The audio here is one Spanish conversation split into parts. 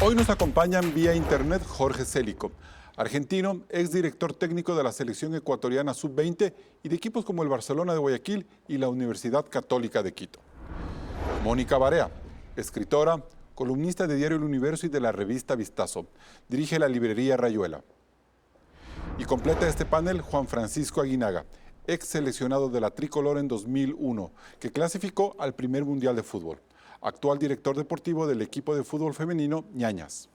Hoy nos acompañan vía internet Jorge Célico, argentino, exdirector técnico de la selección ecuatoriana sub-20 y de equipos como el Barcelona de Guayaquil y la Universidad Católica de Quito. Mónica Barea, escritora, columnista de Diario El Universo y de la revista Vistazo. Dirige la librería Rayuela. Y completa este panel Juan Francisco Aguinaga, ex seleccionado de la Tricolor en 2001, que clasificó al primer Mundial de Fútbol. Actual director deportivo del equipo de fútbol femenino Ñañas.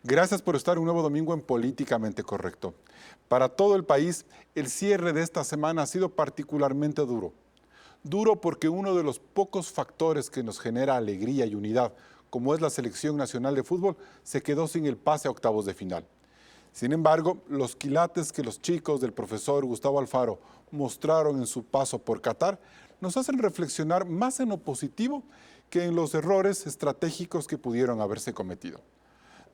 Gracias por estar un nuevo domingo en Políticamente Correcto. Para todo el país, el cierre de esta semana ha sido particularmente duro. Duro porque uno de los pocos factores que nos genera alegría y unidad, como es la Selección Nacional de Fútbol, se quedó sin el pase a octavos de final. Sin embargo, los quilates que los chicos del profesor Gustavo Alfaro mostraron en su paso por Qatar nos hacen reflexionar más en lo positivo que en los errores estratégicos que pudieron haberse cometido.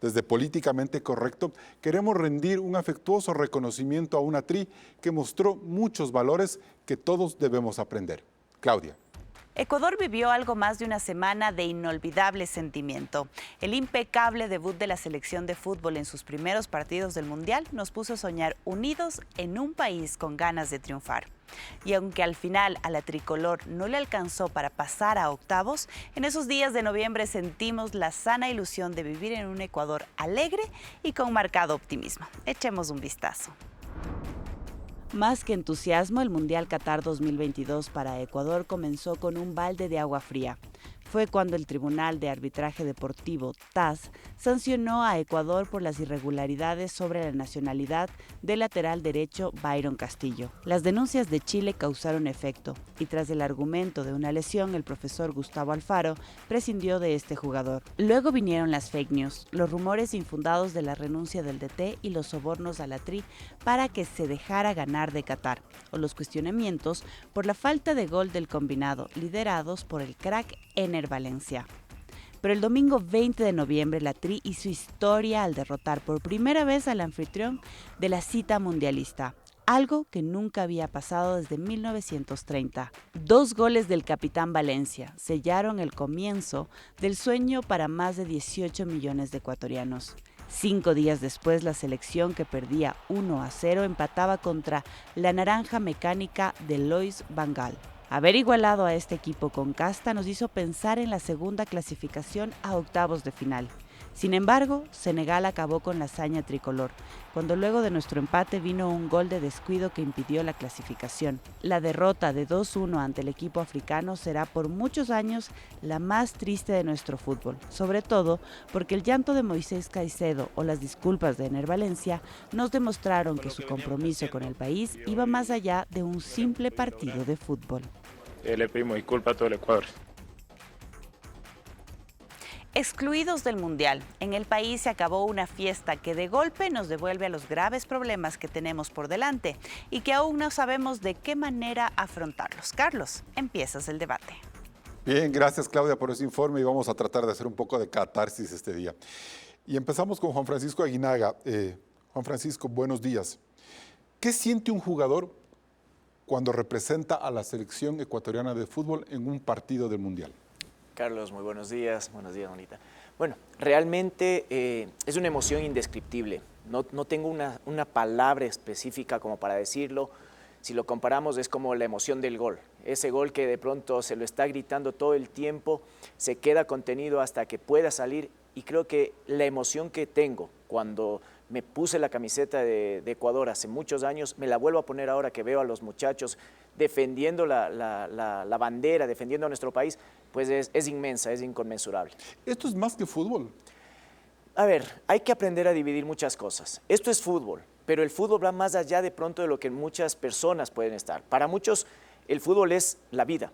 Desde Políticamente Correcto, queremos rendir un afectuoso reconocimiento a una tri que mostró muchos valores que todos debemos aprender. Claudia. Ecuador vivió algo más de una semana de inolvidable sentimiento. El impecable debut de la selección de fútbol en sus primeros partidos del Mundial nos puso a soñar unidos en un país con ganas de triunfar. Y aunque al final a la tricolor no le alcanzó para pasar a octavos, en esos días de noviembre sentimos la sana ilusión de vivir en un Ecuador alegre y con marcado optimismo. Echemos un vistazo. Más que entusiasmo, el Mundial Qatar 2022 para Ecuador comenzó con un balde de agua fría. Fue cuando el Tribunal de Arbitraje Deportivo, TAS, sancionó a Ecuador por las irregularidades sobre la nacionalidad del lateral derecho Byron Castillo. Las denuncias de Chile causaron efecto y tras el argumento de una lesión, el profesor Gustavo Alfaro prescindió de este jugador. Luego vinieron las fake news, los rumores infundados de la renuncia del DT y los sobornos a la tri para que se dejara ganar de Qatar, o los cuestionamientos por la falta de gol del combinado, liderados por el crack Ener Valencia. Pero el domingo 20 de noviembre la Tri hizo historia al derrotar por primera vez al anfitrión de la cita mundialista, algo que nunca había pasado desde 1930. 2 goles del capitán Valencia sellaron el comienzo del sueño para más de 18 millones de ecuatorianos. 5 días después, la selección que perdía 1-0 empataba contra la naranja mecánica de Lois Van Gaal. Haber igualado a este equipo con casta nos hizo pensar en la segunda clasificación a octavos de final. Sin embargo, Senegal acabó con la hazaña tricolor, cuando luego de nuestro empate vino un gol de descuido que impidió la clasificación. La derrota de 2-1 ante el equipo africano será por muchos años la más triste de nuestro fútbol, sobre todo porque el llanto de Moisés Caicedo o las disculpas de Ener Valencia nos demostraron que su compromiso con el país iba más allá de un simple partido de fútbol. Le pedimos disculpas a todo el Ecuador. Excluidos del Mundial, en el país se acabó una fiesta que de golpe nos devuelve a los graves problemas que tenemos por delante y que aún no sabemos de qué manera afrontarlos. Carlos, empiezas el debate. Bien, gracias Claudia por ese informe y vamos a tratar de hacer un poco de catarsis este día. Y empezamos con Juan Francisco Aguinaga. Juan Francisco, buenos días. ¿Qué siente un jugador cuando representa a la selección ecuatoriana de fútbol en un partido del Mundial? Carlos, muy buenos días, Bonita. Bueno, realmente es una emoción indescriptible. No tengo una palabra específica como para decirlo. Si lo comparamos es como la emoción del gol. Ese gol que de pronto se lo está gritando todo el tiempo, se queda contenido hasta que pueda salir. Y creo que la emoción que tengo cuando me puse la camiseta de Ecuador hace muchos años, me la vuelvo a poner ahora que veo a los muchachos defendiendo la bandera, defendiendo a nuestro país, pues es inmensa, es inconmensurable. ¿Esto es más que fútbol? A ver, hay que aprender a dividir muchas cosas. Esto es fútbol, pero el fútbol va más allá de pronto de lo que muchas personas pueden estar. Para muchos el fútbol es la vida,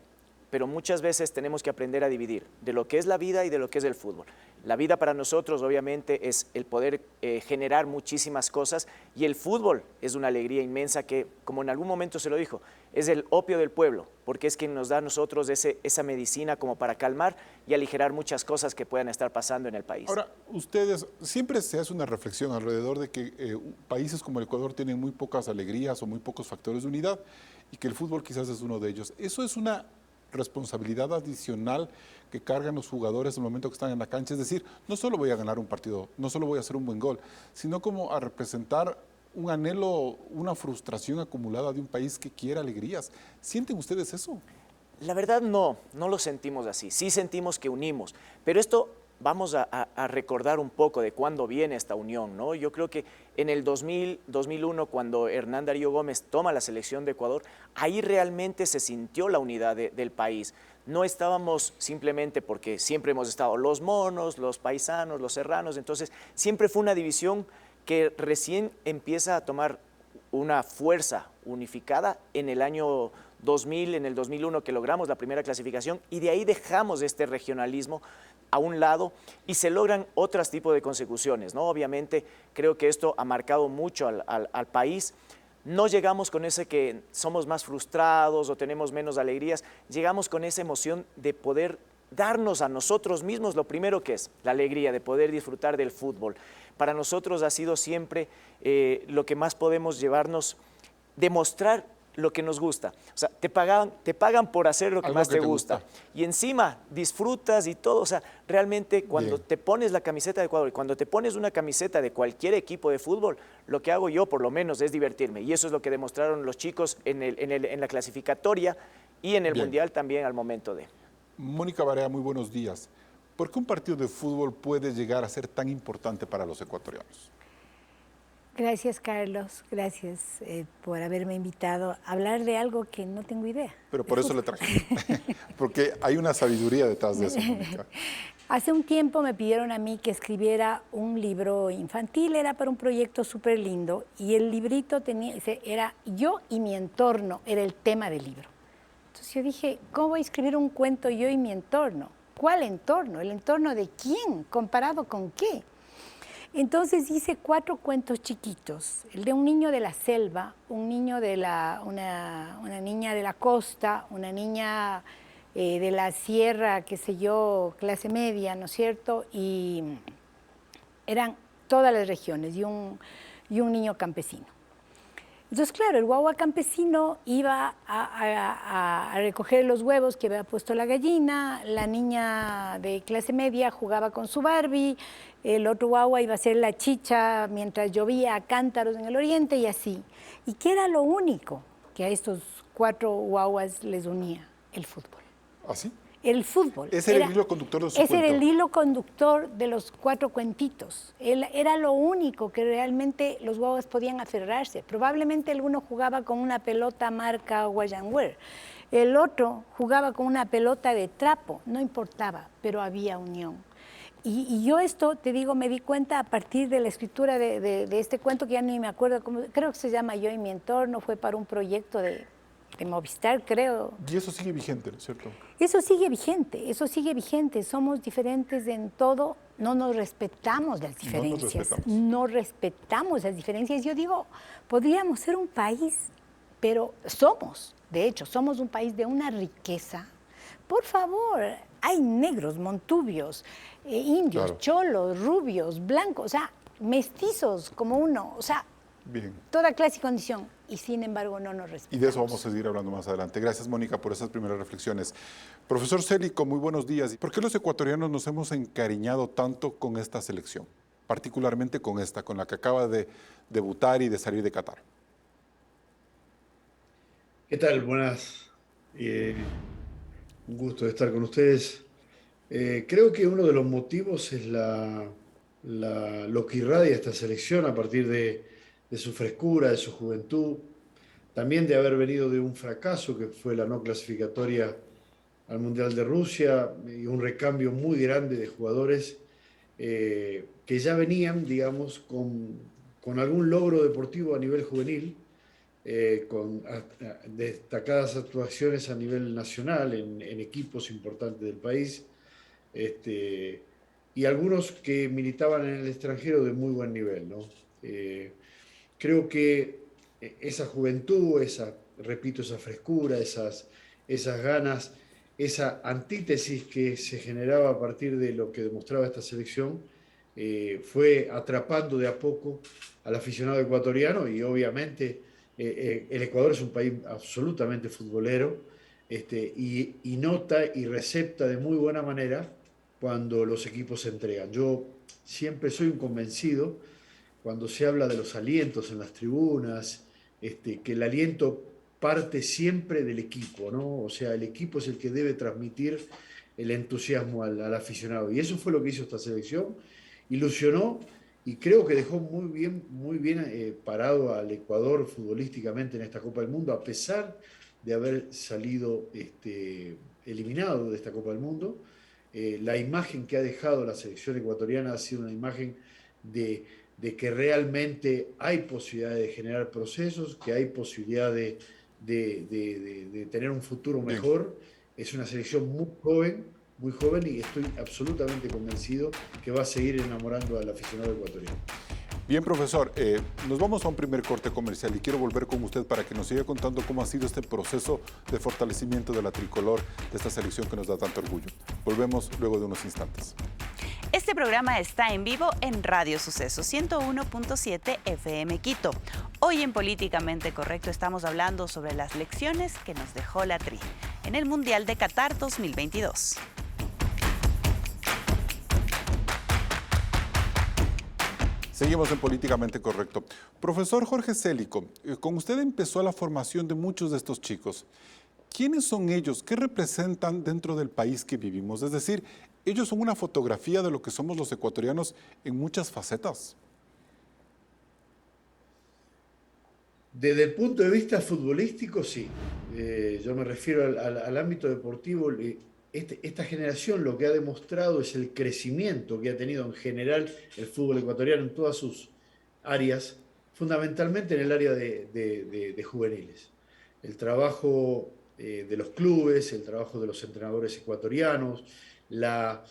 pero muchas veces tenemos que aprender a dividir de lo que es la vida y de lo que es el fútbol. La vida para nosotros obviamente es el poder generar muchísimas cosas y el fútbol es una alegría inmensa que, como en algún momento se lo dijo, es el opio del pueblo, porque es quien nos da a nosotros esa medicina como para calmar y aligerar muchas cosas que puedan estar pasando en el país. Ahora, ustedes, siempre se hace una reflexión alrededor de que países como el Ecuador tienen muy pocas alegrías o muy pocos factores de unidad y que el fútbol quizás es uno de ellos. ¿Eso es una responsabilidad adicional que cargan los jugadores en el momento que están en la cancha. Es decir, no solo voy a ganar un partido, no solo voy a hacer un buen gol, sino como a representar un anhelo, una frustración acumulada de un país que quiere alegrías. ¿Sienten ustedes eso? La verdad no lo sentimos así. Sí sentimos que unimos, pero esto vamos a recordar un poco de cuándo viene esta unión, ¿no? Yo creo que en el 2001, cuando Hernán Darío Gómez toma la selección de Ecuador, ahí realmente se sintió la unidad del país. No estábamos simplemente porque siempre hemos estado los monos, los paisanos, los serranos, entonces siempre fue una división que recién empieza a tomar una fuerza unificada en el año 2000, en el 2001 que logramos la primera clasificación y de ahí dejamos este regionalismo a un lado y se logran otros tipos de consecuciones, ¿no? Obviamente creo que esto ha marcado mucho al país. No llegamos con ese que somos más frustrados o tenemos menos alegrías, llegamos con esa emoción de poder darnos a nosotros mismos lo primero que es la alegría de poder disfrutar del fútbol. Para nosotros ha sido siempre lo que más podemos llevarnos, demostrar lo que nos gusta. O sea, te pagan por hacer lo que más te gusta. Y encima disfrutas y todo. O sea, realmente cuando te pones la camiseta de Ecuador y cuando te pones una camiseta de cualquier equipo de fútbol, lo que hago yo por lo menos es divertirme. Y eso es lo que demostraron los chicos en la clasificatoria y en el Mundial también al momento de... Mónica Barea, muy buenos días. ¿Por qué un partido de fútbol puede llegar a ser tan importante para los ecuatorianos? Gracias, Carlos. Gracias por haberme invitado a hablar de algo que no tengo idea. Pero por eso le traje. Porque hay una sabiduría detrás de eso, Mónica. Hace un tiempo me pidieron a mí que escribiera un libro infantil, era para un proyecto súper lindo, y el librito era yo y mi entorno, era el tema del libro. Entonces yo dije, ¿cómo voy a escribir un cuento yo y mi entorno? ¿Cuál entorno? ¿El entorno de quién? ¿Comparado con qué? Entonces hice 4 cuentos chiquitos, el de un niño de la selva, un niño de una niña de la costa, una niña de la sierra, qué sé yo, clase media, ¿no es cierto? Y eran todas las regiones y un niño campesino. Entonces, claro, el guagua campesino iba a recoger los huevos que había puesto la gallina, la niña de clase media jugaba con su Barbie, el otro guagua iba a hacer la chicha mientras llovía a cántaros en el oriente y así. ¿Y qué era lo único que a estos 4 guaguas les unía? El fútbol. ¿Ah, sí? El fútbol. Ese era el hilo conductor de su cuento. Ese era el hilo conductor de los 4 cuentitos. Era lo único que realmente los guaguas podían aferrarse. Probablemente el uno jugaba con una pelota marca Guayanwear, el otro jugaba con una pelota de trapo, no importaba, pero había unión. Y yo esto, te digo, me di cuenta a partir de la escritura de este cuento, que ya ni me acuerdo cómo, creo que se llama Yo y mi entorno, fue para un proyecto de Movistar, creo. Y eso sigue vigente, ¿no es cierto? Eso sigue vigente. Somos diferentes en todo, no nos respetamos las diferencias. No respetamos las diferencias. Yo digo, podríamos ser un país, pero de hecho, somos un país de una riqueza. Por favor, hay negros, montubios, indios, claro, cholos, rubios, blancos, o sea, mestizos como uno, o sea, bien, toda clase y condición, y sin embargo no nos respetamos. Y de eso vamos a seguir hablando más adelante. Gracias, Mónica, por esas primeras reflexiones. Profesor Célico, muy buenos días. ¿Por qué los ecuatorianos nos hemos encariñado tanto con esta selección? Particularmente con esta, con la que acaba de debutar y de salir de Qatar. ¿Qué tal? Buenas. Un gusto de estar con ustedes. Creo que uno de los motivos es lo que irradia esta selección a partir de su frescura, de su juventud, también de haber venido de un fracaso que fue la no clasificatoria al Mundial de Rusia y un recambio muy grande de jugadores que ya venían, digamos, con algún logro deportivo a nivel juvenil, con destacadas actuaciones a nivel nacional en equipos importantes del país, y algunos que militaban en el extranjero de muy buen nivel, ¿no? Creo que esa juventud, repito, esa frescura, esas ganas, esa antítesis que se generaba a partir de lo que demostraba esta selección, fue atrapando de a poco al aficionado ecuatoriano y obviamente el Ecuador es un país absolutamente futbolero, y nota y recepta de muy buena manera cuando los equipos se entregan. Yo siempre soy un convencido cuando se habla de los alientos en las tribunas, que el aliento parte siempre del equipo, ¿no? O sea, el equipo es el que debe transmitir el entusiasmo al aficionado. Y eso fue lo que hizo esta selección. Ilusionó y creo que dejó muy bien parado al Ecuador futbolísticamente en esta Copa del Mundo, a pesar de haber salido eliminado de esta Copa del Mundo. La imagen que ha dejado la selección ecuatoriana ha sido una imagen de que realmente hay posibilidad de generar procesos, que hay posibilidad de tener un futuro mejor. Es una selección muy joven y estoy absolutamente convencido que va a seguir enamorando al aficionado ecuatoriano. Bien, profesor, nos vamos a un primer corte comercial y quiero volver con usted para que nos siga contando cómo ha sido este proceso de fortalecimiento de la tricolor, de esta selección que nos da tanto orgullo. Volvemos luego de unos instantes. Este programa está en vivo en Radio Suceso 101.7 FM Quito. Hoy en Políticamente Correcto estamos hablando sobre las lecciones que nos dejó la Tri en el Mundial de Qatar 2022. Seguimos en Políticamente Correcto. Profesor Jorge Célico, con usted empezó la formación de muchos de estos chicos. ¿Quiénes son ellos? ¿Qué representan dentro del país que vivimos? Es decir, ellos son una fotografía de lo que somos los ecuatorianos en muchas facetas. Desde el punto de vista futbolístico, sí. Yo me refiero al ámbito deportivo. Esta generación lo que ha demostrado es el crecimiento que ha tenido en general el fútbol ecuatoriano en todas sus áreas, fundamentalmente en el área de juveniles. El trabajo de los clubes, el trabajo de los entrenadores ecuatorianos, la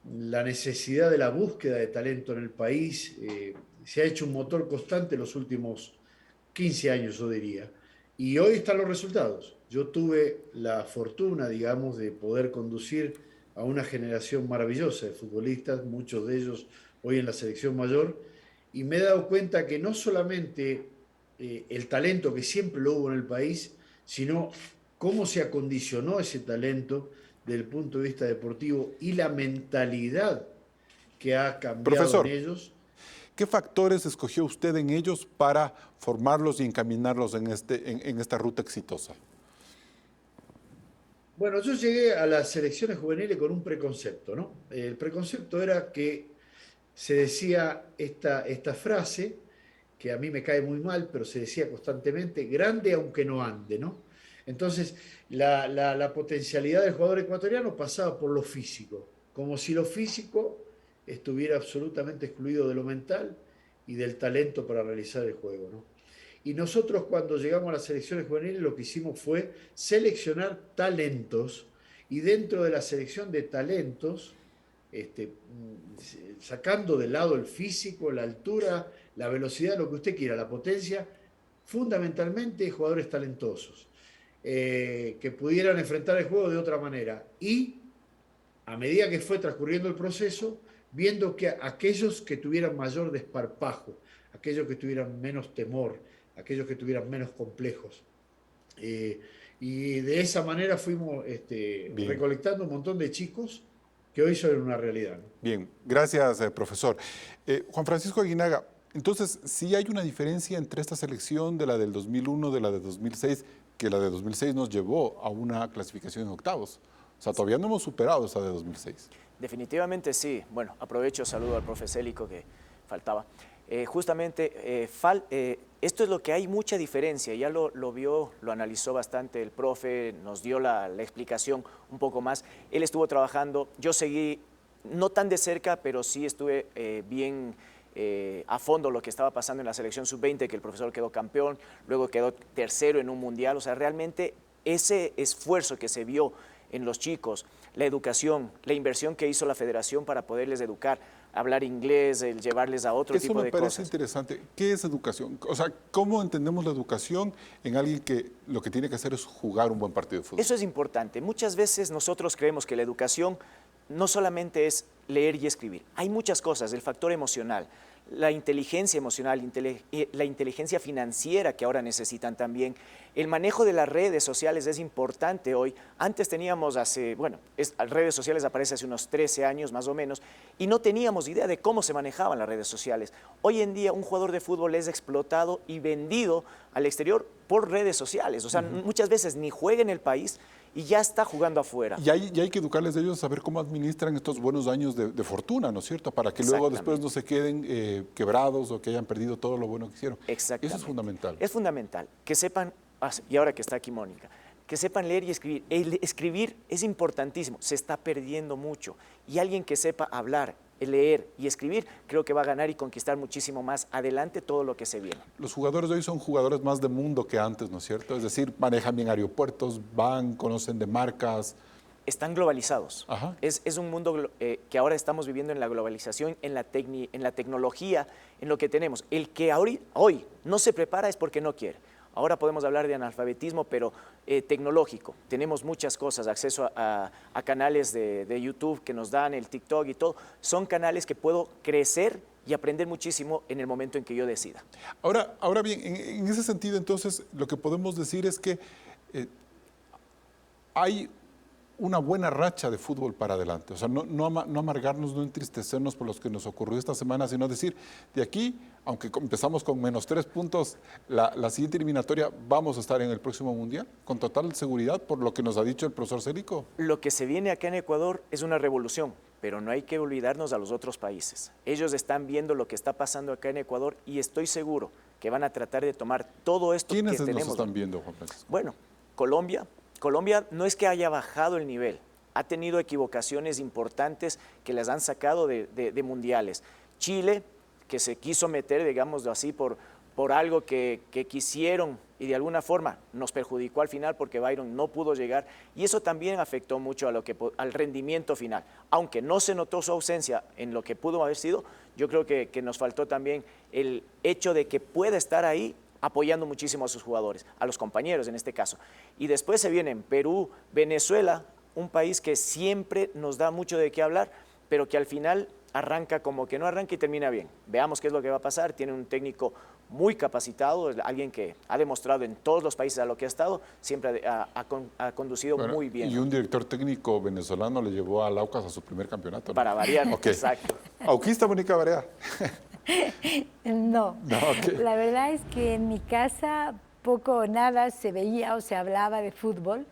necesidad de la búsqueda de talento en el país, se ha hecho un motor constante en los últimos 15 años, yo diría. Y hoy están los resultados. Yo tuve la fortuna, digamos, de poder conducir a una generación maravillosa de futbolistas, muchos de ellos hoy en la selección mayor, y me he dado cuenta que no solamente el talento que siempre lo hubo en el país, sino cómo se acondicionó ese talento desde el punto de vista deportivo y la mentalidad que ha cambiado Profesor, en ellos. ¿qué factores escogió usted en ellos para formarlos y encaminarlos en esta ruta exitosa? Bueno, yo llegué a las selecciones juveniles con un preconcepto, ¿no? El preconcepto era que se decía esta frase, que a mí me cae muy mal, pero se decía constantemente, grande aunque no ande, ¿no? Entonces, la potencialidad del jugador ecuatoriano pasaba por lo físico, como si lo físico estuviera absolutamente excluido de lo mental y del talento para realizar el juego, ¿no? Y nosotros cuando llegamos a las selecciones juveniles lo que hicimos fue seleccionar talentos y dentro de la selección de talentos, sacando de lado el físico, la altura, la velocidad, lo que usted quiera, la potencia, fundamentalmente jugadores talentosos, que pudieran enfrentar el juego de otra manera. Y a medida que fue transcurriendo el proceso, viendo que aquellos que tuvieran mayor desparpajo, aquellos que tuvieran menos temor, aquellos que tuvieran menos complejos. Y de esa manera fuimos recolectando un montón de chicos que hoy son una realidad, ¿no? Bien, gracias, profesor. Juan Francisco Aguinaga, entonces, ¿sí hay una diferencia entre esta selección de la del 2001, de la de 2006, que la de 2006 nos llevó a una clasificación en octavos? O sea, todavía no hemos superado esa de 2006. Definitivamente sí. Bueno, aprovecho, saludo al profe Célico que faltaba. Esto es lo que hay mucha diferencia, ya lo vio, lo analizó bastante el profe, nos dio la explicación un poco más. Él estuvo trabajando, yo seguí no tan de cerca, pero sí estuve bien a fondo lo que estaba pasando en la selección sub-20, que el profesor quedó campeón, luego quedó tercero en un mundial. O sea, realmente ese esfuerzo que se vio en los chicos, la educación, la inversión que hizo la federación para poderles educar, hablar inglés, el llevarles a otro tipo de cosas. Eso me parece interesante. ¿Qué es educación? O sea, ¿cómo entendemos la educación en alguien que lo que tiene que hacer es jugar un buen partido de fútbol? Eso es importante. Muchas veces nosotros creemos que la educación no solamente es leer y escribir. Hay muchas cosas, el factor emocional, la inteligencia emocional, la inteligencia financiera que ahora necesitan también. El manejo de las redes sociales es importante hoy. Antes teníamos redes sociales aparece hace unos 13 años más o menos, y no teníamos idea de cómo se manejaban las redes sociales. Hoy en día un jugador de fútbol es explotado y vendido al exterior por redes sociales. O sea, muchas veces ni juega en el país y ya está jugando afuera. Y hay que educarles a ellos a saber cómo administran estos buenos años de fortuna, ¿no es cierto? Para que luego después no se queden quebrados o que hayan perdido todo lo bueno que hicieron. Exactamente. Eso es fundamental. Es fundamental que sepan, y ahora que está aquí Mónica, que sepan leer y escribir. El escribir es importantísimo, se está perdiendo mucho. Y alguien que sepa hablar, leer y escribir, creo que va a ganar y conquistar muchísimo más adelante todo lo que se viene. Los jugadores de hoy son jugadores más de mundo que antes, ¿no es cierto? Es decir, manejan bien aeropuertos, van, conocen de marcas. Están globalizados. Ajá. Es un mundo que ahora estamos viviendo en la globalización, en la tecnología, en lo que tenemos. El que hoy no se prepara es porque no quiere. Ahora podemos hablar de analfabetismo, pero tecnológico. Tenemos muchas cosas, acceso a canales de YouTube que nos dan, el TikTok y todo. Son canales que puedo crecer y aprender muchísimo en el momento en que yo decida. Ahora bien, en ese sentido, entonces, lo que podemos decir es que hay una buena racha de fútbol para adelante. O sea, no amargarnos, no entristecernos por lo que nos ocurrió esta semana, sino decir, de aquí, aunque empezamos con -3 puntos, la siguiente eliminatoria, vamos a estar en el próximo Mundial, con total seguridad, por lo que nos ha dicho el profesor Célico. Lo que se viene acá en Ecuador es una revolución, pero no hay que olvidarnos a los otros países. Ellos están viendo lo que está pasando acá en Ecuador y estoy seguro que van a tratar de tomar todo esto que tenemos. ¿Quiénes nos están viendo, Juan Francisco? Bueno, Colombia no es que haya bajado el nivel, ha tenido equivocaciones importantes que las han sacado de mundiales. Chile, que se quiso meter, digámoslo así, por algo que quisieron y de alguna forma nos perjudicó al final porque Byron no pudo llegar y eso también afectó mucho al rendimiento final. Aunque no se notó su ausencia en lo que pudo haber sido, yo creo que nos faltó también el hecho de que pueda estar ahí apoyando muchísimo a sus jugadores, a los compañeros en este caso. Y después se vienen Perú, Venezuela, un país que siempre nos da mucho de qué hablar, pero que al final arranca como que no arranca y termina bien. Veamos qué es lo que va a pasar. Tiene un técnico muy capacitado, alguien que ha demostrado en todos los países a lo que ha estado, siempre ha conducido muy bien. Y un director técnico venezolano le llevó al Aucas a su primer campeonato, ¿no? Para variar, Okay. Exacto. ¿Auquista, Mónica Barea? No, okay. La verdad es que en mi casa poco o nada se veía o se hablaba de fútbol,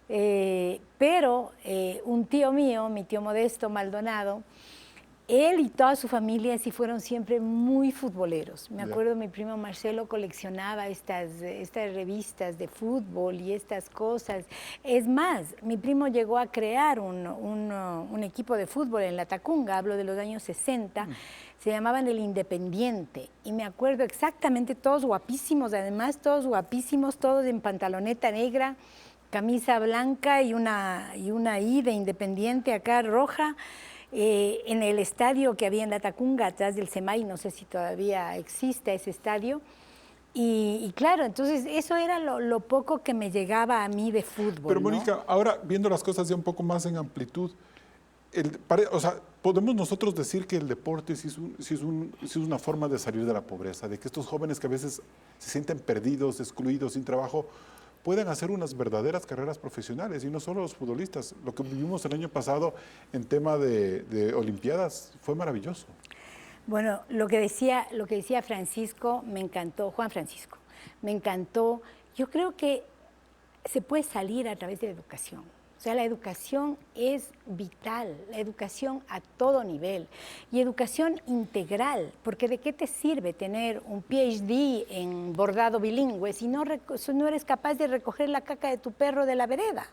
pero un tío mío, mi tío Modesto Maldonado, él y toda su familia sí fueron siempre muy futboleros. Me acuerdo, mi primo Marcelo coleccionaba estas revistas de fútbol y estas cosas. Es más, mi primo llegó a crear un equipo de fútbol en La Tacunga, hablo de los años 60, se llamaban El Independiente. Y me acuerdo exactamente, todos guapísimos, además todos guapísimos, todos en pantaloneta negra, camisa blanca y una I de Independiente acá roja. En el estadio que había en La Tacunga, atrás del SEMAI, no sé si todavía existe ese estadio, y claro, entonces eso era lo poco que me llegaba a mí de fútbol. Pero Mónica, ¿no? Ahora viendo las cosas ya un poco más en amplitud, o sea, podemos nosotros decir que el deporte sí es una forma de salir de la pobreza, de que estos jóvenes que a veces se sienten perdidos, excluidos, sin trabajo, pueden hacer unas verdaderas carreras profesionales, y no solo los futbolistas. Lo que vivimos el año pasado en tema de Olimpiadas fue maravilloso. Bueno, lo que decía Francisco me encantó, Juan Francisco, me encantó. Yo creo que se puede salir a través de la educación. O sea, la educación es vital, la educación a todo nivel y educación integral, porque ¿de qué te sirve tener un PhD en bordado bilingüe si no eres capaz de recoger la caca de tu perro de la vereda?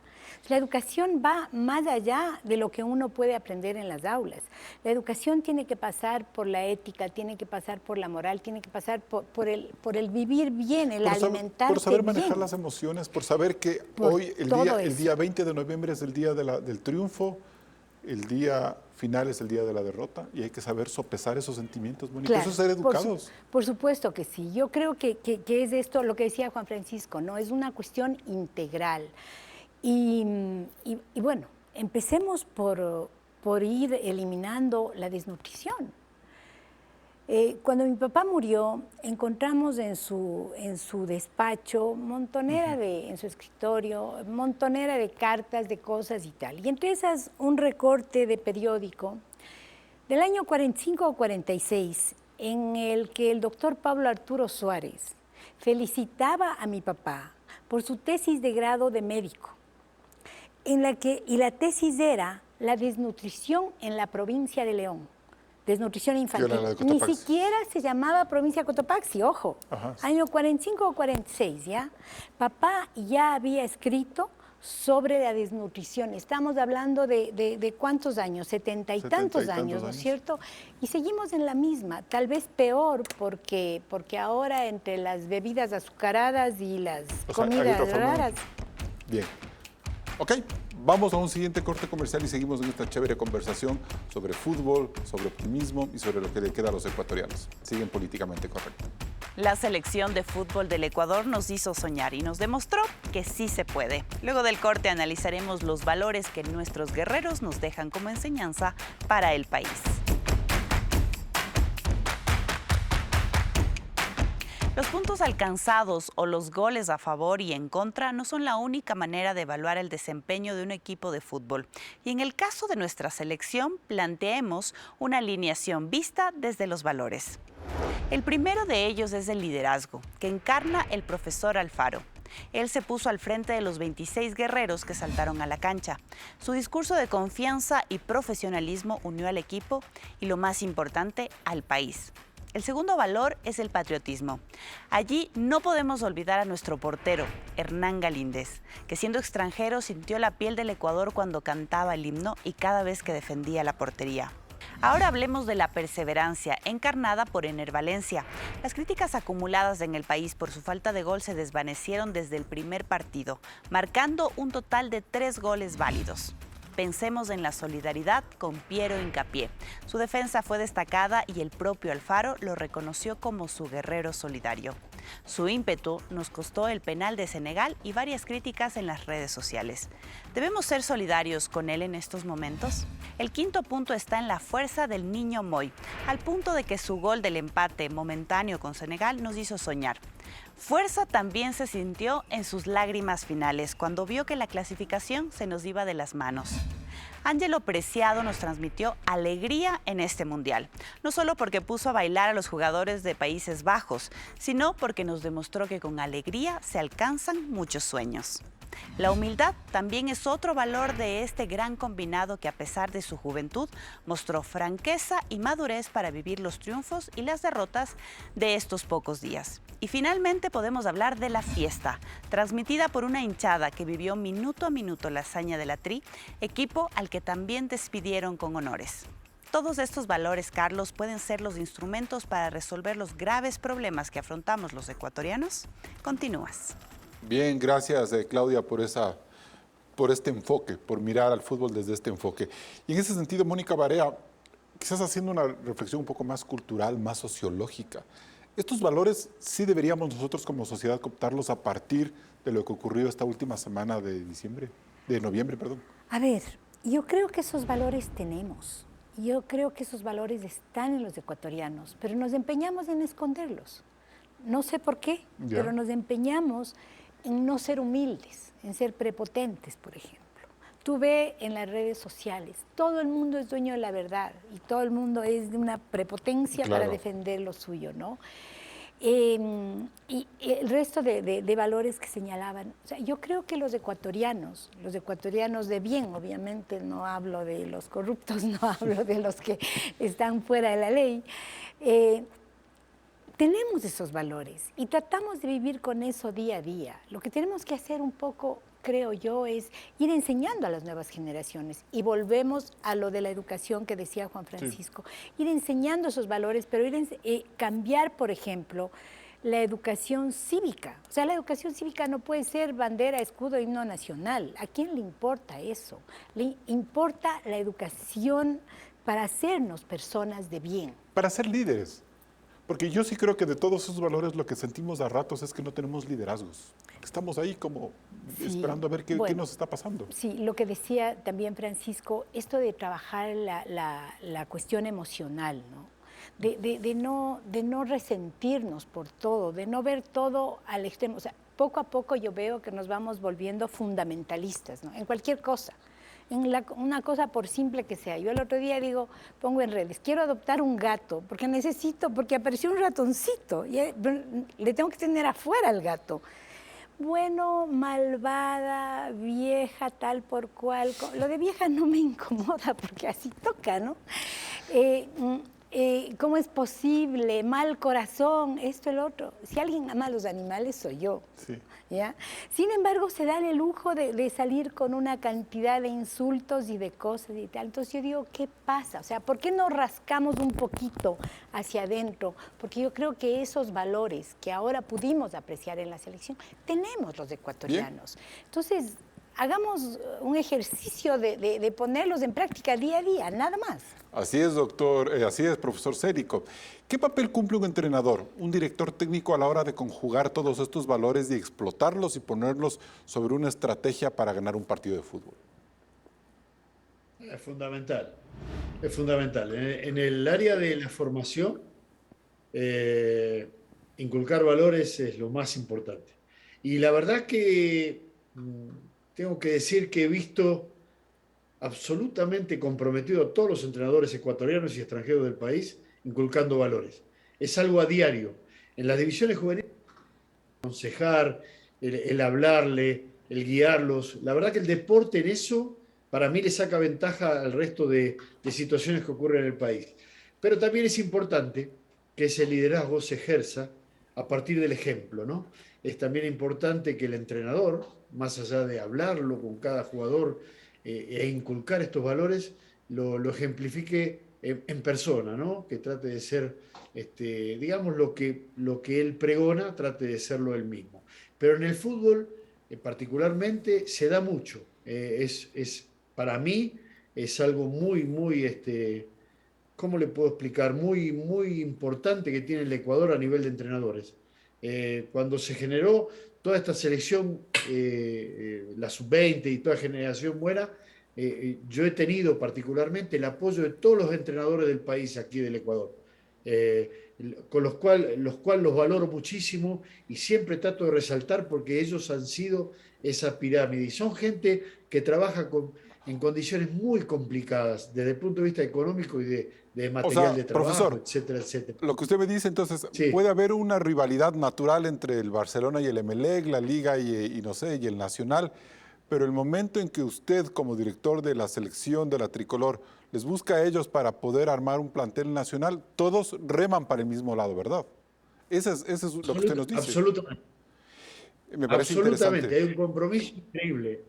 La educación va más allá de lo que uno puede aprender en las aulas. La educación tiene que pasar por la ética, tiene que pasar por la moral, tiene que pasar por el vivir bien, el alimentarse bien. Por saber manejar las emociones, por saber que hoy, el día 20 de noviembre es el día del triunfo, el día final es el día de la derrota, y hay que saber sopesar esos sentimientos, Mónica. Claro, Eso es ser educados. Por supuesto que sí. Yo creo que es esto, lo que decía Juan Francisco, ¿no? Es una cuestión integral. Y bueno, empecemos por ir eliminando la desnutrición. Cuando mi papá murió, encontramos en su despacho en su escritorio, montonera de cartas, de cosas y tal. Y entre esas, un recorte de periódico del año 45 o 46, en el que el doctor Pablo Arturo Suárez felicitaba a mi papá por su tesis de grado de médico, y la tesis era la desnutrición en la provincia de León. Desnutrición infantil. Ni siquiera se llamaba provincia de Cotopaxi, ojo. Ajá. Año 45 o 46, ¿ya? Papá ya había escrito sobre la desnutrición. Estamos hablando de ¿cuántos años? 70 y tantos años, ¿no es cierto? Y seguimos en la misma, tal vez peor, porque ahora entre las bebidas azucaradas y las comidas raras... Bien. Ok, vamos a un siguiente corte comercial y seguimos en esta chévere conversación sobre fútbol, sobre optimismo y sobre lo que le queda a los ecuatorianos. Siguen políticamente correcto. La selección de fútbol del Ecuador nos hizo soñar y nos demostró que sí se puede. Luego del corte analizaremos los valores que nuestros guerreros nos dejan como enseñanza para el país. Los puntos alcanzados o los goles a favor y en contra no son la única manera de evaluar el desempeño de un equipo de fútbol. Y en el caso de nuestra selección, planteemos una alineación vista desde los valores. El primero de ellos es el liderazgo, que encarna el profesor Alfaro. Él se puso al frente de los 26 guerreros que saltaron a la cancha. Su discurso de confianza y profesionalismo unió al equipo y, lo más importante, al país. El segundo valor es el patriotismo. Allí no podemos olvidar a nuestro portero, Hernán Galíndez, que siendo extranjero sintió la piel del Ecuador cuando cantaba el himno y cada vez que defendía la portería. Ahora hablemos de la perseverancia, encarnada por Ener Valencia. Las críticas acumuladas en el país por su falta de gol se desvanecieron desde el primer partido, marcando un total de 3 goles válidos. Pensemos en la solidaridad con Piero Hincapié. Su defensa fue destacada y el propio Alfaro lo reconoció como su guerrero solidario. Su ímpetu nos costó el penal de Senegal y varias críticas en las redes sociales. ¿Debemos ser solidarios con él en estos momentos? El quinto punto está en la fuerza del niño Moy, al punto de que su gol del empate momentáneo con Senegal nos hizo soñar. Fuerza también se sintió en sus lágrimas finales, cuando vio que la clasificación se nos iba de las manos. Ángelo Preciado nos transmitió alegría en este mundial, no solo porque puso a bailar a los jugadores de Países Bajos, sino porque nos demostró que con alegría se alcanzan muchos sueños. La humildad también es otro valor de este gran combinado que, a pesar de su juventud, mostró franqueza y madurez para vivir los triunfos y las derrotas de estos pocos días. Y finalmente podemos hablar de la fiesta, transmitida por una hinchada que vivió minuto a minuto la hazaña de la Tri, equipo al que también despidieron con honores. Todos estos valores, Carlos, pueden ser los instrumentos para resolver los graves problemas que afrontamos los ecuatorianos. Continúas. Bien, gracias Claudia por este enfoque, por mirar al fútbol desde este enfoque. Y en ese sentido, Mónica Barea, quizás haciendo una reflexión un poco más cultural, más sociológica, estos valores sí deberíamos nosotros como sociedad cooptarlos a partir de lo que ocurrió esta última semana de noviembre. A ver, yo creo que esos valores tenemos. Yo creo que esos valores están en los ecuatorianos, pero nos empeñamos en esconderlos. No sé por qué, pero nos empeñamos en no ser humildes, en ser prepotentes, por ejemplo. Tú ves en las redes sociales, todo el mundo es dueño de la verdad y todo el mundo es de una prepotencia para defender lo suyo, ¿no? Y el resto de valores que señalaban, o sea, yo creo que los ecuatorianos de bien, obviamente no hablo de los corruptos, no hablo de los que están fuera de la ley, tenemos esos valores y tratamos de vivir con eso día a día. Lo que tenemos que hacer un poco, creo yo, es ir enseñando a las nuevas generaciones. Y volvemos a lo de la educación que decía Juan Francisco. Sí. Ir enseñando esos valores, pero cambiar, por ejemplo, la educación cívica. O sea, la educación cívica no puede ser bandera, escudo, himno nacional. ¿A quién le importa eso? Le importa la educación para hacernos personas de bien. Para ser líderes. Porque yo sí creo que de todos esos valores lo que sentimos a ratos es que no tenemos liderazgos. Estamos ahí como esperando a ver qué nos está pasando. Sí, lo que decía también Francisco, esto de trabajar la cuestión emocional, ¿no? de no resentirnos por todo, de no ver todo al extremo. O sea, poco a poco yo veo que nos vamos volviendo fundamentalistas, ¿no? En cualquier cosa. Una cosa por simple que sea. Yo el otro día pongo en redes, quiero adoptar un gato, porque apareció un ratoncito, y le tengo que tener afuera al gato. Bueno, malvada, vieja, tal por cual. Lo de vieja no me incomoda porque así toca, ¿no? ¿Cómo es posible? Mal corazón, esto, el otro. Si alguien ama a los animales, soy yo. Sí. ¿Ya? Sin embargo, se dan el lujo de salir con una cantidad de insultos y de cosas y tal. Entonces yo digo, ¿qué pasa? O sea, ¿por qué no rascamos un poquito hacia adentro? Porque yo creo que esos valores que ahora pudimos apreciar en la selección, tenemos los ecuatorianos. Bien. Entonces, hagamos un ejercicio de ponerlos en práctica día a día, nada más. Así es, doctor, así es, profesor Célico. ¿Qué papel cumple un entrenador, un director técnico a la hora de conjugar todos estos valores y explotarlos y ponerlos sobre una estrategia para ganar un partido de fútbol? Es fundamental, es fundamental. En el área de la formación, inculcar valores es lo más importante. Y la verdad que tengo que decir que he visto absolutamente comprometido a todos los entrenadores ecuatorianos y extranjeros del país inculcando valores. Es algo a diario. En las divisiones juveniles, aconsejar, el hablarle, el guiarlos. La verdad que el deporte en eso, para mí, le saca ventaja al resto de situaciones que ocurren en el país. Pero también es importante que ese liderazgo se ejerza a partir del ejemplo, ¿no? Es también importante que el entrenador, más allá de hablarlo con cada jugador e inculcar estos valores, lo ejemplifique en persona, ¿no? Que trate de ser, digamos, lo que él pregona, trate de serlo él mismo. Pero en el fútbol, particularmente, se da mucho. Para mí, es algo muy, ¿cómo le puedo explicar? Muy, muy importante que tiene el Ecuador a nivel de entrenadores. Cuando se generó toda esta selección, la sub-20 y toda generación buena, yo he tenido particularmente el apoyo de todos los entrenadores del país aquí del Ecuador, con los cuales los valoro muchísimo y siempre trato de resaltar porque ellos han sido esa pirámide y son gente que trabaja en condiciones muy complicadas desde el punto de vista económico y de material de trabajo, profesor, etcétera, etcétera. Lo que usted me dice, entonces, sí. ¿Puede haber una rivalidad natural entre el Barcelona y el Emelec, la Liga y no sé, y el Nacional? Pero el momento en que usted, como director de la selección de la tricolor, les busca a ellos para poder armar un plantel nacional, todos reman para el mismo lado, ¿verdad? Eso es lo que usted nos dice. Absolutamente. Me parece absolutamente. interesante.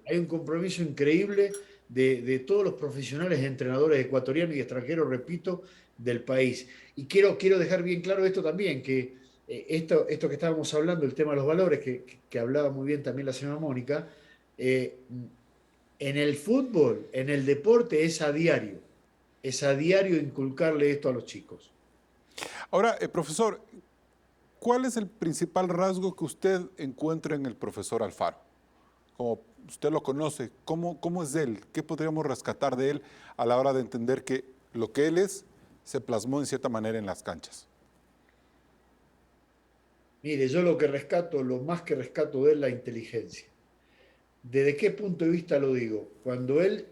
Hay un compromiso increíble de todos los profesionales, entrenadores ecuatorianos y extranjeros, repito, del país. Y quiero dejar bien claro esto también, que esto que estábamos hablando, el tema de los valores, que hablaba muy bien también la señora Mónica, en el fútbol, en el deporte, es a diario inculcarle esto a los chicos. Ahora, profesor, ¿cuál es el principal rasgo que usted encuentra en el profesor Alfaro? Como usted lo conoce, ¿cómo es él? ¿Qué podríamos rescatar de él a la hora de entender que lo que él es se plasmó en cierta manera en las canchas? Mire, yo lo más que rescato de él, la inteligencia. ¿Desde qué punto de vista lo digo? Cuando él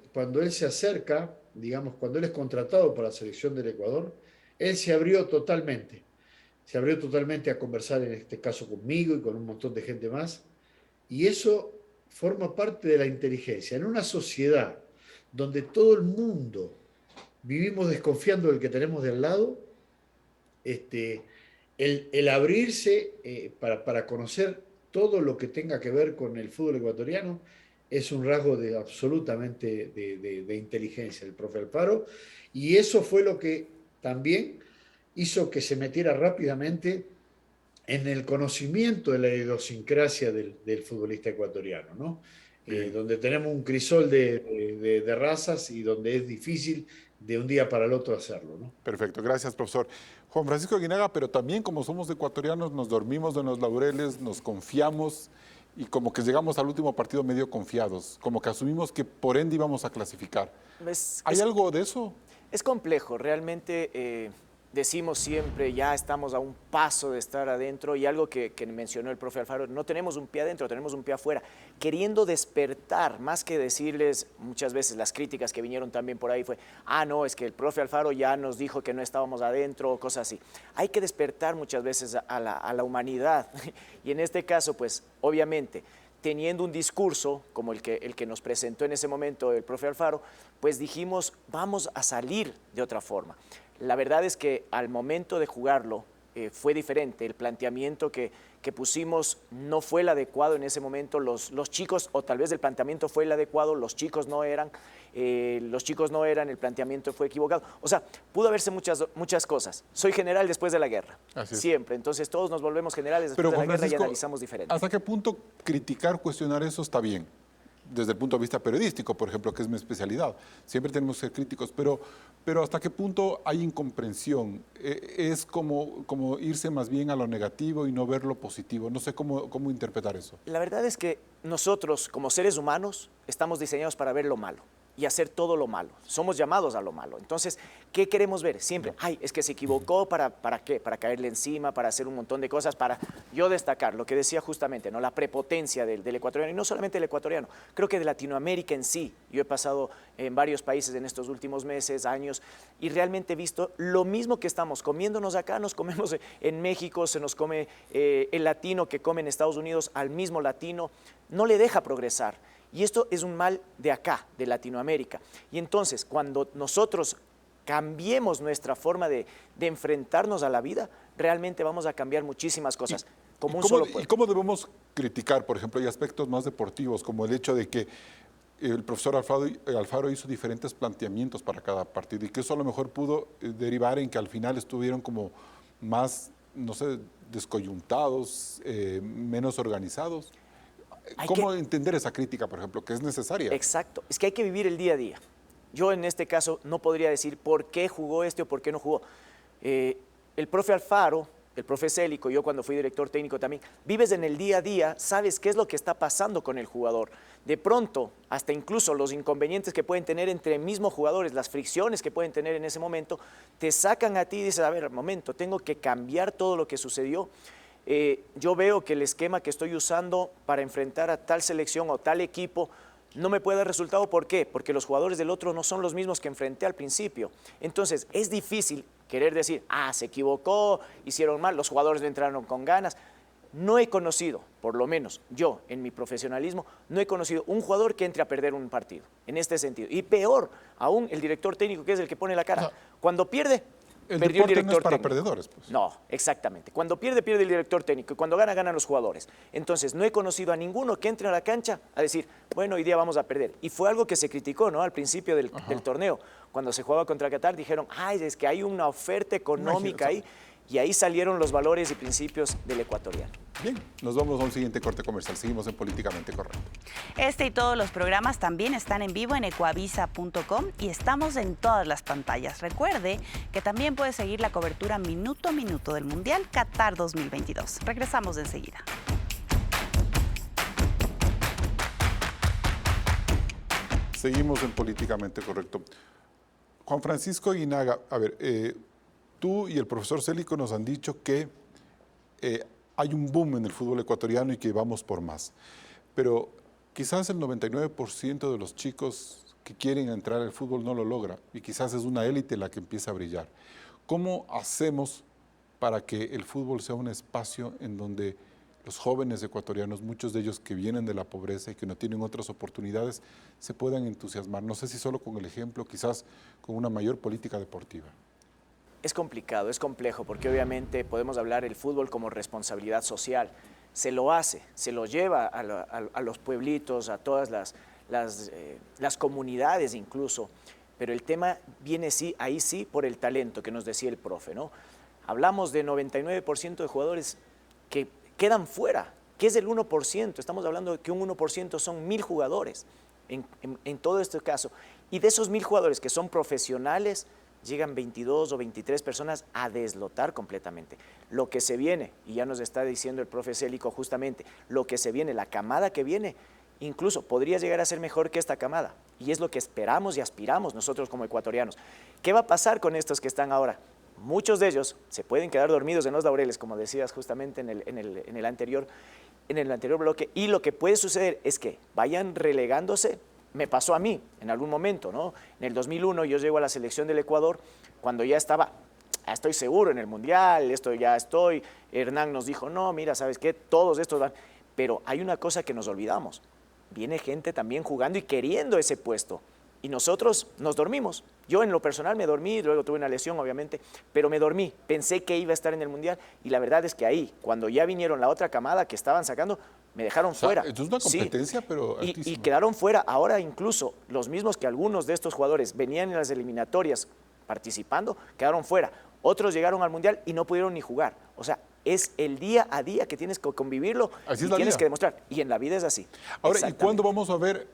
se acerca, digamos, cuando él es contratado para la selección del Ecuador, él se abrió totalmente a conversar, en este caso conmigo y con un montón de gente más, y eso forma parte de la inteligencia. En una sociedad donde todo el mundo vivimos desconfiando del que tenemos de al lado, el abrirse para conocer todo lo que tenga que ver con el fútbol ecuatoriano es un rasgo absolutamente de inteligencia del profe Alfaro, y eso fue lo que también hizo que se metiera rápidamente en el conocimiento de la idiosincrasia del futbolista ecuatoriano, ¿no? Donde tenemos un crisol de razas y donde es difícil de un día para el otro hacerlo, ¿no? Perfecto, gracias, profesor. Juan Francisco Aguinaga, pero también como somos ecuatorianos nos dormimos en los laureles, nos confiamos y como que llegamos al último partido medio confiados, como que asumimos que por ende íbamos a clasificar. ¿Hay algo de eso? Es complejo, realmente decimos siempre, ya estamos a un paso de estar adentro, y algo que mencionó el profe Alfaro, no tenemos un pie adentro, tenemos un pie afuera, queriendo despertar, más que decirles muchas veces las críticas que vinieron también por ahí fue, no, es que el profe Alfaro ya nos dijo que no estábamos adentro, o cosas así. Hay que despertar muchas veces a la humanidad, y en este caso, pues, obviamente, teniendo un discurso como el que nos presentó en ese momento el profe Alfaro, pues dijimos, vamos a salir de otra forma. La verdad es que al momento de jugarlo fue diferente, el planteamiento que pusimos no fue el adecuado en ese momento, los chicos, o tal vez el planteamiento fue el adecuado, los chicos no eran, el planteamiento fue equivocado. O sea, pudo haberse muchas cosas. Soy general después de la guerra, siempre, entonces todos nos volvemos generales después de la guerra y analizamos diferente. ¿Hasta qué punto criticar, cuestionar eso está bien? Desde el punto de vista periodístico, por ejemplo, que es mi especialidad. Siempre tenemos que ser críticos, pero ¿hasta qué punto hay incomprensión? Es como irse más bien a lo negativo y no ver lo positivo. No sé cómo interpretar eso. La verdad es que nosotros, como seres humanos, estamos diseñados para ver lo malo y hacer todo lo malo. Somos llamados a lo malo. Entonces, ¿qué queremos ver? Siempre, es que se equivocó, ¿para qué? Para caerle encima, para hacer un montón de cosas, para yo destacar lo que decía justamente, ¿no? La prepotencia del ecuatoriano, y no solamente el ecuatoriano, creo que de Latinoamérica en sí. Yo he pasado en varios países en estos últimos meses, años, y realmente he visto lo mismo que estamos comiéndonos acá, nos comemos en México, se nos come el latino que come en Estados Unidos al mismo latino, no le deja progresar. Y esto es un mal de acá, de Latinoamérica. Y entonces, cuando nosotros cambiemos nuestra forma de enfrentarnos a la vida, realmente vamos a cambiar muchísimas cosas. ¿Y cómo debemos criticar? Por ejemplo, hay aspectos más deportivos, como el hecho de que el profesor Alfaro hizo diferentes planteamientos para cada partido y que eso a lo mejor pudo derivar en que al final estuvieron como más, no sé, descoyuntados, menos organizados. ¿Cómo entender esa crítica, por ejemplo, que es necesaria? Exacto, es que hay que vivir el día a día. Yo en este caso no podría decir por qué jugó o por qué no jugó. El profe Alfaro, el profe Célico, yo cuando fui director técnico también, vives en el día a día, sabes qué es lo que está pasando con el jugador. De pronto, hasta incluso los inconvenientes que pueden tener entre mismos jugadores, las fricciones que pueden tener en ese momento, te sacan a ti y dices, a ver, momento, tengo que cambiar todo lo que sucedió. Yo veo que el esquema que estoy usando para enfrentar a tal selección o tal equipo no me puede dar resultado. ¿Por qué? Porque los jugadores del otro no son los mismos que enfrenté al principio. Entonces, es difícil querer decir, se equivocó, hicieron mal, los jugadores no entraron con ganas. No he conocido, por lo menos yo en mi profesionalismo, no he conocido un jugador que entre a perder un partido, en este sentido. Y peor, aún el director técnico, que es el que pone la cara. Cuando pierde, perdió el director no es para técnico. Perdedores, pues. No, exactamente. Cuando pierde, pierde el director técnico. Y cuando gana, ganan los jugadores. Entonces, no he conocido a ninguno que entre a la cancha a decir, bueno, hoy día vamos a perder. Y fue algo que se criticó, ¿no? Al principio del torneo. Cuando se jugaba contra Qatar, dijeron, es que hay una oferta económica ahí. Y ahí salieron los valores y principios del ecuatoriano. Bien, nos vamos a un siguiente corte comercial. Seguimos en Políticamente Correcto. Este y todos los programas también están en vivo en ecuavisa.com y estamos en todas las pantallas. Recuerde que también puede seguir la cobertura minuto a minuto del Mundial Qatar 2022. Regresamos enseguida. Seguimos en Políticamente Correcto. Juan Francisco Guinaga, a ver, tú y el profesor Célico nos han dicho que hay un boom en el fútbol ecuatoriano y que vamos por más. Pero quizás el 99% de los chicos que quieren entrar al fútbol no lo logra y quizás es una élite la que empieza a brillar. ¿Cómo hacemos para que el fútbol sea un espacio en donde los jóvenes ecuatorianos, muchos de ellos que vienen de la pobreza y que no tienen otras oportunidades, se puedan entusiasmar? No sé si solo con el ejemplo, quizás con una mayor política deportiva. Es complicado, es complejo, porque obviamente podemos hablar del fútbol como responsabilidad social. Se lo hace, se lo lleva a los pueblitos, a todas las comunidades incluso, pero el tema viene ahí sí por el talento que nos decía el profe, ¿no? Hablamos de 99% de jugadores que quedan fuera. ¿Qué es el 1%? Estamos hablando de que un 1% son 1000 jugadores en todo este caso. Y de esos 1000 jugadores que son profesionales, llegan 22 o 23 personas a deslotar completamente. Lo que se viene, y ya nos está diciendo el profe Célico justamente, lo que se viene, la camada que viene, incluso podría llegar a ser mejor que esta camada. Y es lo que esperamos y aspiramos nosotros como ecuatorianos. ¿Qué va a pasar con estos que están ahora? muchos de ellos se pueden quedar dormidos en los laureles, como decías justamente en el anterior bloque, y lo que puede suceder es que vayan relegándose. Me pasó a mí en algún momento, ¿no? En el 2001 yo llego a la selección del Ecuador cuando ya estoy seguro en el Mundial, Hernán nos dijo, no, mira, ¿sabes qué? Todos estos van. Pero hay una cosa que nos olvidamos. Viene gente también jugando y queriendo ese puesto. Y nosotros nos dormimos. Yo en lo personal me dormí, luego tuve una lesión obviamente, pero me dormí. Pensé que iba a estar en el Mundial y la verdad es que ahí, cuando ya vinieron la otra camada que estaban sacando, me dejaron fuera. Esto es una competencia, sí, pero y quedaron fuera. Ahora incluso los mismos que algunos de estos jugadores venían en las eliminatorias participando, quedaron fuera. Otros llegaron al Mundial y no pudieron ni jugar. O sea, es el día a día que tienes que convivirlo y tienes que demostrar. Y en la vida es así. Ahora, ¿y cuándo vamos a ver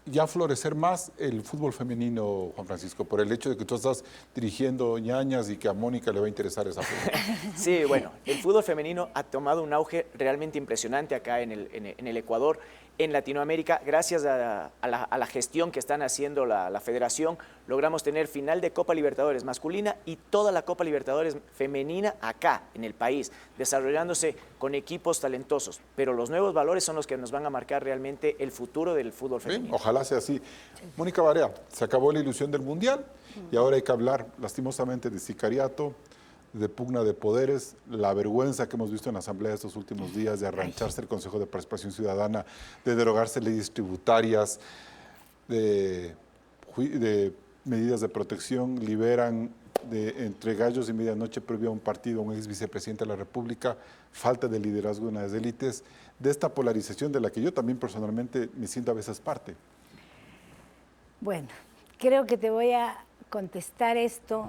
ya florecer más el fútbol femenino, Juan Francisco? Por el hecho de que tú estás dirigiendo ñañas y que a Mónica le va a interesar esa fútbol. Sí, bueno, el fútbol femenino ha tomado un auge realmente impresionante acá en el Ecuador, en Latinoamérica. Gracias a la gestión que están haciendo la federación, logramos tener final de Copa Libertadores masculina y toda la Copa Libertadores femenina acá, en el país, desarrollándose con equipos talentosos. Pero los nuevos valores son los que nos van a marcar realmente el futuro del fútbol femenino. Bien, ojalá sea así. Mónica Barea, se acabó la ilusión del Mundial y ahora hay que hablar lastimosamente de sicariato, de pugna de poderes, la vergüenza que hemos visto en la Asamblea estos últimos días de arrancharse el Consejo de Participación Ciudadana, de derogarse leyes tributarias, de medidas de protección, liberan entre gallos y medianoche prohibió a un partido, a un ex vicepresidente de la República, falta de liderazgo en las élites, de esta polarización de la que yo también personalmente me siento a veces parte. Bueno, creo que te voy a contestar esto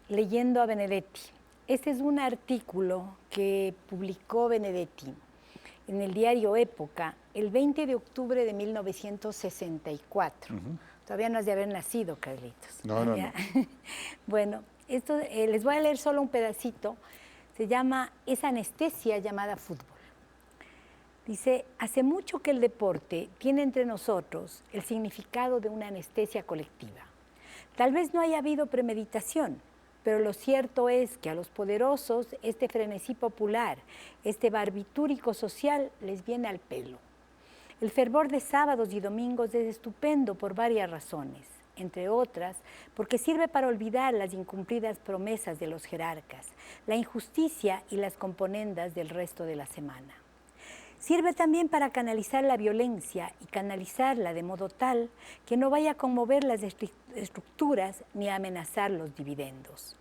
leyendo a Benedetti. Este es un artículo que publicó Benedetti en el diario Época el 20 de octubre de 1964. Todavía no has de haber nacido, Carlitos. No. Bueno, esto les voy a leer solo un pedacito. Se llama Esa anestesia llamada fútbol. Dice, hace mucho que el deporte tiene entre nosotros el significado de una anestesia colectiva. Tal vez no haya habido premeditación, pero lo cierto es que a los poderosos este frenesí popular, este barbitúrico social les viene al pelo. El fervor de sábados y domingos es estupendo por varias razones, entre otras porque sirve para olvidar las incumplidas promesas de los jerarcas, la injusticia y las componendas del resto de la semana. Sirve también para canalizar la violencia y canalizarla de modo tal que no vaya a conmover las estructuras ni a amenazar los dividendos.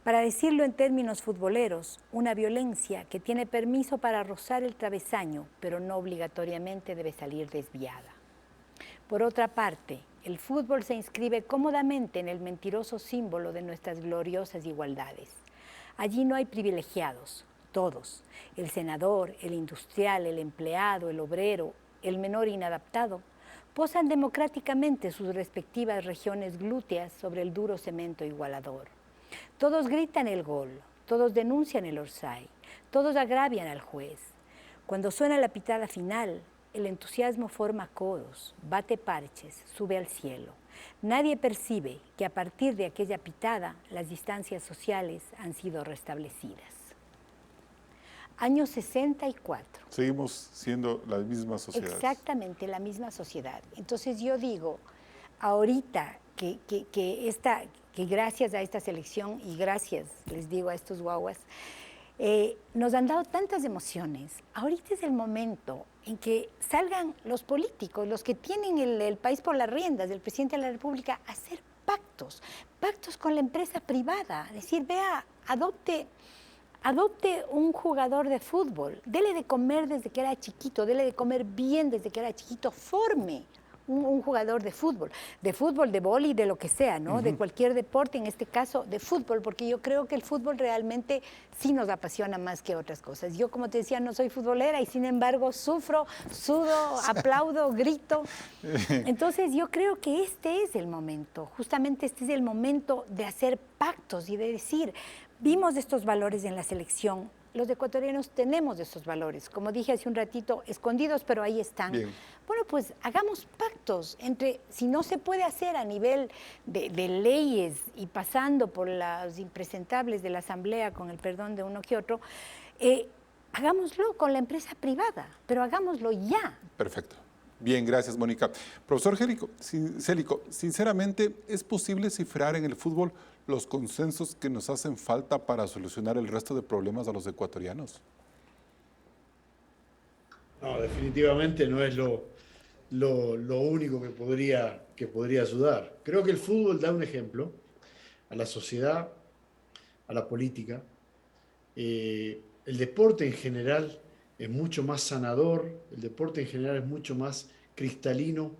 Para decirlo en términos futboleros, una violencia que tiene permiso para rozar el travesaño, pero no obligatoriamente debe salir desviada. Por otra parte, el fútbol se inscribe cómodamente en el mentiroso símbolo de nuestras gloriosas igualdades. Allí no hay privilegiados. Todos, el senador, el industrial, el empleado, el obrero, el menor inadaptado, posan democráticamente sus respectivas regiones glúteas sobre el duro cemento igualador. Todos gritan el gol, todos denuncian el offside, todos agravian al juez. Cuando suena la pitada final, el entusiasmo forma codos, bate parches, sube al cielo. Nadie percibe que a partir de aquella pitada las distancias sociales han sido restablecidas. Año 64. Seguimos siendo la misma sociedad. Exactamente, la misma sociedad. Entonces yo digo, ahorita que gracias a esta selección y gracias, les digo a estos guaguas, nos han dado tantas emociones. Ahorita es el momento en que salgan los políticos, los que tienen el país por las riendas, del presidente de la República, a hacer pactos con la empresa privada. Decir, vea, adopte un jugador de fútbol, dele de comer desde que era chiquito, dele de comer bien desde que era chiquito, forme un jugador de fútbol, de vóley, de lo que sea, ¿no? De cualquier deporte, en este caso de fútbol, porque yo creo que el fútbol realmente sí nos apasiona más que otras cosas. Yo, como te decía, no soy futbolera y sin embargo sufro, sudo, aplaudo, grito. Entonces yo creo que este es el momento, justamente este es el momento de hacer pactos y de decir, Vimos estos valores en la selección. Los ecuatorianos tenemos estos valores, como dije hace un ratito, escondidos, pero ahí están. Bien. Bueno, pues hagamos pactos entre, si no se puede hacer a nivel de leyes y pasando por los impresentables de la Asamblea, con el perdón de uno que otro, hagámoslo con la empresa privada, pero hagámoslo ya. Perfecto. Bien, gracias, Mónica. Profesor Célico, sinceramente, ¿es posible cifrar en el fútbol los consensos que nos hacen falta para solucionar el resto de problemas a los ecuatorianos? No, definitivamente no es lo único que podría ayudar. Creo que el fútbol da un ejemplo a la sociedad, a la política. El deporte en general es mucho más sanador, el deporte en general es mucho más cristalino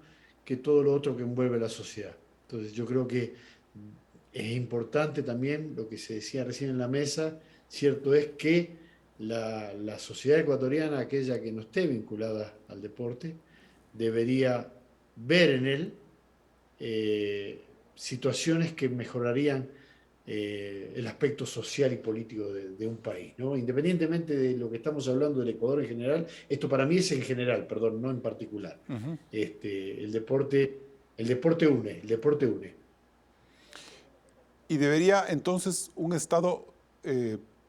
que todo lo otro que envuelve la sociedad. Entonces yo creo que es importante también lo que se decía recién en la mesa, cierto es que la sociedad ecuatoriana, aquella que no esté vinculada al deporte, debería ver en él situaciones que mejorarían el aspecto social y político de un país, ¿no? Independientemente de lo que estamos hablando del Ecuador en general, esto para mí es en general, perdón, no en particular. El deporte une. ¿Y debería entonces un Estado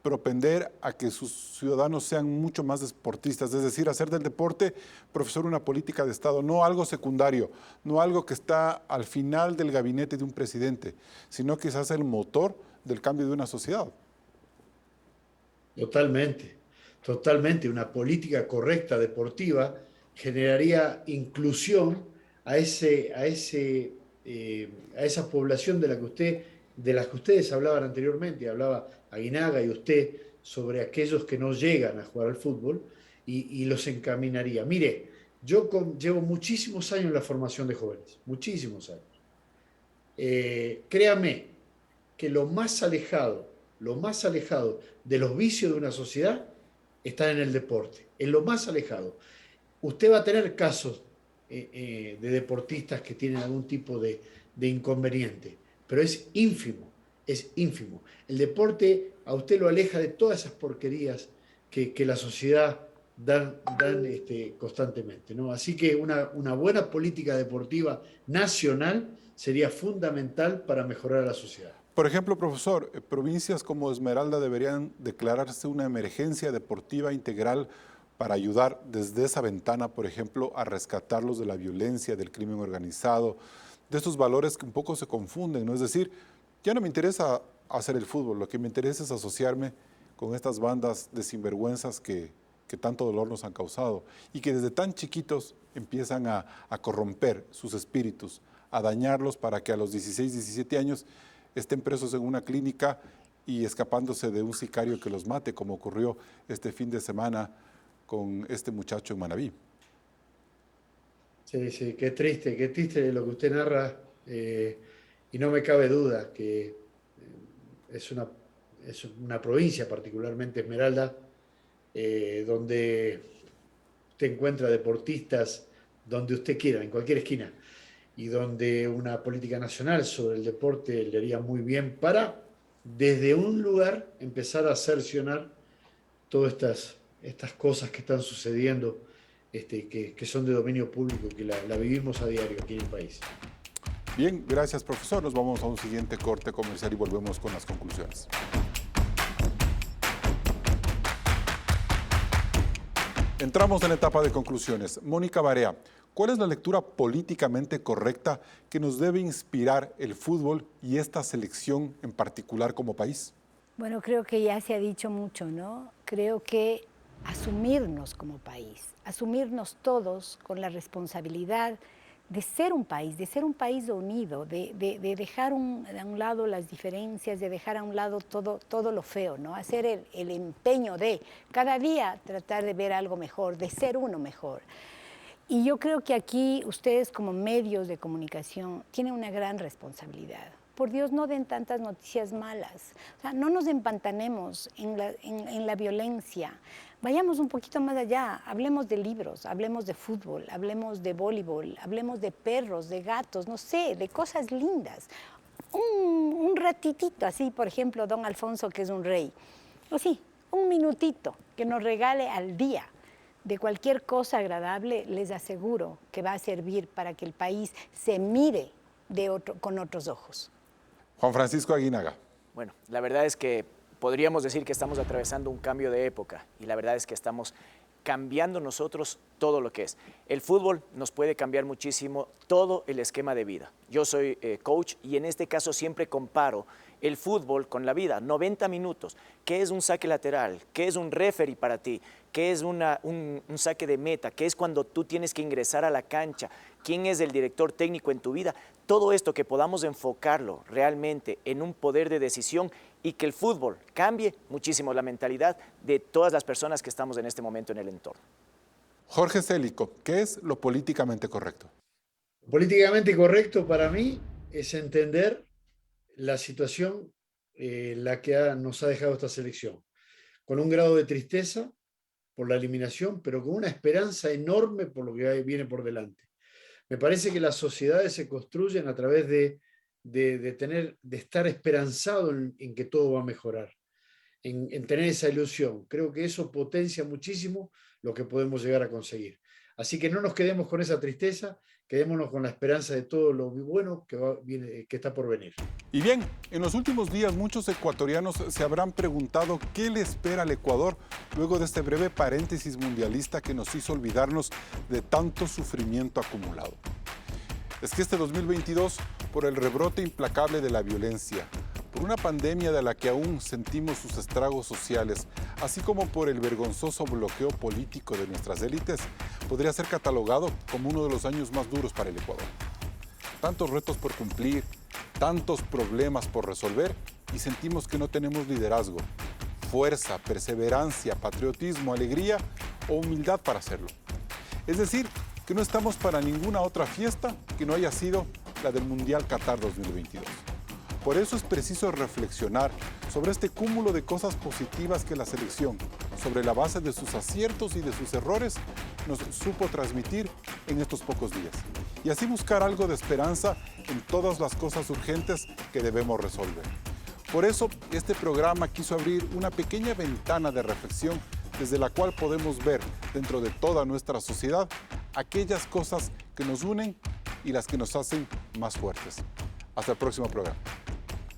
propender a que sus ciudadanos sean mucho más deportistas? Es decir, hacer del deporte, profesor, una política de Estado, no algo secundario, no algo que está al final del gabinete de un presidente, sino quizás el motor del cambio de una sociedad. Totalmente. Una política correcta deportiva generaría inclusión a esa población de la que ustedes hablaban anteriormente, hablaba Aguinaga y usted sobre aquellos que no llegan a jugar al fútbol y los encaminaría. Mire, yo llevo muchísimos años en la formación de jóvenes, muchísimos años. Créame que lo más alejado de los vicios de una sociedad está en el deporte, en lo más alejado. Usted va a tener casos de deportistas que tienen algún tipo de inconveniente, pero es ínfimo. El deporte a usted lo aleja de todas esas porquerías que la sociedad dan constantemente, ¿no? Así que una buena política deportiva nacional sería fundamental para mejorar a la sociedad. Por ejemplo, profesor, provincias como Esmeralda deberían declararse una emergencia deportiva integral para ayudar desde esa ventana, por ejemplo, a rescatarlos de la violencia, del crimen organizado, de estos valores que un poco se confunden, ¿no? Es decir, ya no me interesa hacer el fútbol, lo que me interesa es asociarme con estas bandas de sinvergüenzas que tanto dolor nos han causado y que desde tan chiquitos empiezan a corromper sus espíritus, a dañarlos para que a los 16, 17 años estén presos en una clínica y escapándose de un sicario que los mate, como ocurrió este fin de semana con este muchacho en Manabí. Sí, qué triste lo que usted narra, y no me cabe duda que es una provincia, particularmente Esmeralda, donde usted encuentra deportistas donde usted quiera, en cualquier esquina, y donde una política nacional sobre el deporte le haría muy bien para, desde un lugar, empezar a cercionar todas estas cosas que están sucediendo, que son de dominio público, que la vivimos a diario aquí en el país. Bien, gracias, profesor. Nos vamos a un siguiente corte comercial y volvemos con las conclusiones. Entramos en la etapa de conclusiones. Mónica Barea, ¿cuál es la lectura políticamente correcta que nos debe inspirar el fútbol y esta selección en particular como país? Bueno, creo que ya se ha dicho mucho, ¿no? Creo que asumirnos como país, asumirnos todos con la responsabilidad de ser un país unido, de dejar a un lado las diferencias, de dejar a un lado todo lo feo, ¿no? Hacer el empeño de cada día tratar de ver algo mejor, de ser uno mejor. Y yo creo que aquí ustedes como medios de comunicación tienen una gran responsabilidad. Por Dios, no den tantas noticias malas. O sea, no nos empantanemos en la violencia. Vayamos un poquito más allá. Hablemos de libros, hablemos de fútbol, hablemos de voleibol, hablemos de perros, de gatos, no sé, de cosas lindas. un ratitito, así, por ejemplo, don Alfonso, que es un rey, o sí, un minutito que nos regale al día de cualquier cosa agradable, les aseguro que va a servir para que el país se mire con otros ojos. Juan Francisco Aguinaga. Bueno, la verdad es que podríamos decir que estamos atravesando un cambio de época y la verdad es que estamos cambiando nosotros todo lo que es. El fútbol nos puede cambiar muchísimo todo el esquema de vida. Yo soy coach y en este caso siempre comparo el fútbol con la vida. 90 minutos. ¿Qué es un saque lateral? ¿Qué es un referee para ti? ¿Qué es un saque de meta? ¿Qué es cuando tú tienes que ingresar a la cancha? ¿Quién es el director técnico en tu vida? Todo esto que podamos enfocarlo realmente en un poder de decisión y que el fútbol cambie muchísimo la mentalidad de todas las personas que estamos en este momento en el entorno. Jorge Célico, ¿qué es lo políticamente correcto? Políticamente correcto para mí es entender la situación la que nos ha dejado esta selección, con un grado de tristeza por la eliminación, pero con una esperanza enorme por lo que viene por delante. Me parece que las sociedades se construyen a través de estar esperanzado en que todo va a mejorar, en tener esa ilusión. Creo que eso potencia muchísimo lo que podemos llegar a conseguir. Así que no nos quedemos con esa tristeza, quedémonos con la esperanza de todo lo bueno que está por venir. Y bien, en los últimos días muchos ecuatorianos se habrán preguntado qué le espera al Ecuador luego de este breve paréntesis mundialista que nos hizo olvidarnos de tanto sufrimiento acumulado. Es que este 2022, por el rebrote implacable de la violencia, por una pandemia de la que aún sentimos sus estragos sociales, así como por el vergonzoso bloqueo político de nuestras élites, podría ser catalogado como uno de los años más duros para el Ecuador. Tantos retos por cumplir, tantos problemas por resolver y sentimos que no tenemos liderazgo, fuerza, perseverancia, patriotismo, alegría o humildad para hacerlo. Es decir, que no estamos para ninguna otra fiesta que no haya sido la del Mundial Qatar 2022. Por eso es preciso reflexionar sobre este cúmulo de cosas positivas que la selección, sobre la base de sus aciertos y de sus errores, nos supo transmitir en estos pocos días. Y así buscar algo de esperanza en todas las cosas urgentes que debemos resolver. Por eso, este programa quiso abrir una pequeña ventana de reflexión desde la cual podemos ver dentro de toda nuestra sociedad aquellas cosas que nos unen y las que nos hacen más fuertes. Hasta el próximo programa.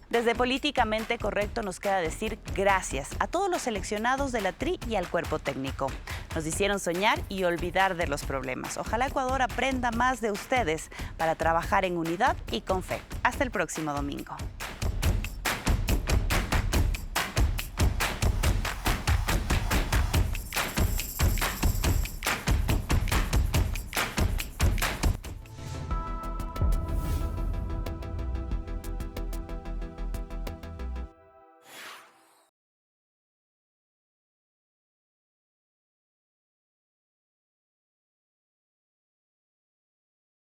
Desde Políticamente Correcto nos queda decir gracias a todos los seleccionados de la Tri y al cuerpo técnico. Nos hicieron soñar y olvidar de los problemas. Ojalá Ecuador aprenda más de ustedes para trabajar en unidad y con fe. Hasta el próximo domingo.